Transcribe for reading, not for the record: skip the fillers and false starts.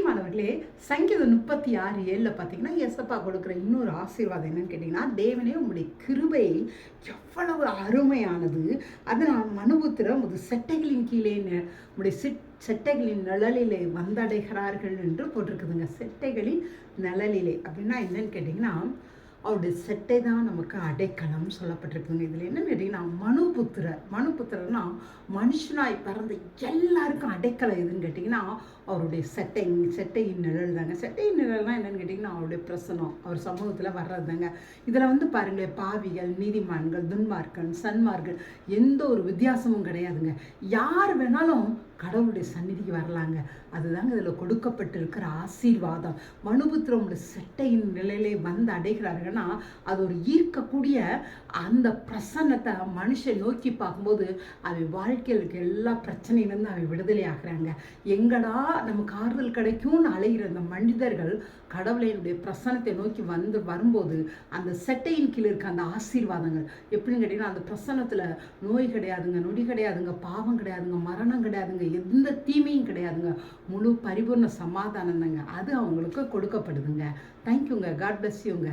பிரியமானவர்களே, சங்கீதம் 36:7 பார்த்தீங்கன்னா, ஏசப்பா கொடுக்குற இன்னொரு ஆசீர்வாதம் என்னன்னு கேட்டிங்கன்னா, தேவனே உம்முடைய கிருபை எவ்வளவு அருமையானது. அது நான் மனுபுத்திர உமது செட்டைகளின் கீழே உம்முடைய செட்டைகளின் நிழலிலே வந்தடைகிறார்கள் என்று போட்டிருக்குதுங்க. செட்டைகளின் நிழலிலே அப்படின்னா என்னன்னு கேட்டிங்கன்னா, அவருடைய செட்டை தான் நமக்கு அடைக்கலம் சொல்லப்பட்டிருக்குங்க. இதில் என்னன்னு கேட்டிங்கன்னா, மனுபுத்திரர்னா மனுஷனாய் பிறந்த எல்லாருக்கும் அடைக்கலம் எதுன்னு கேட்டிங்கன்னா, அவருடைய செட்டையின் நிழல் தாங்க. செட்டையின் நிழல்னா என்னன்னு கேட்டிங்கன்னா, அவருடைய பிரசனம், அவர் சமூகத்தில் வர்றது தாங்க. இதில் வந்து பாருங்களேன், பாவிகள், நீதிமான்கள், துன்மார்க்கன், சன்மார்கள் எந்த ஒரு வித்தியாசமும் கிடையாதுங்க. யார் வேணாலும் கடவுளுடைய சந்நிதிக்கு வரலாங்க. அதுதாங்க இதில் கொடுக்கப்பட்டிருக்கிற ஆசீர்வாதம். மனுபுத்திரமுடைய செட்டையின் நிலையிலே வந்து அடைகிறார்கள்னா, அது ஒரு ஈர்க்கக்கூடிய அந்த பிரசன்னத்தை மனுஷன் நோக்கி பார்க்கும்போது அவை வாழ்க்கையில் இருக்க எல்லா பிரச்சனையிலேருந்து அவை விடுதலை ஆகிறாங்க. எங்கடா நமக்கு ஆறுதல் கிடைக்கும்னு அலைகிற அந்த மனிதர்கள் கடவுளையுடைய பிரசன்னத்தை நோக்கி வரும்போது அந்த செட்டையின் கீழே இருக்க அந்த ஆசீர்வாதங்கள் எப்படின்னு கேட்டிங்கன்னா, அந்த பிரசன்னத்தில் நோய் கிடையாதுங்க, நொடி கிடையாதுங்க, பாவம் கிடையாதுங்க, மரணம் கிடையாதுங்க, எந்த தீமையும் கிடையாதுங்க. முழு பரிபூர்ண சமாதானம் தாங்க அது அவங்களுக்கு கொடுக்கப்படுதுங்க. தேங்க்யூங்க. காட் பிளஸ் யூங்க.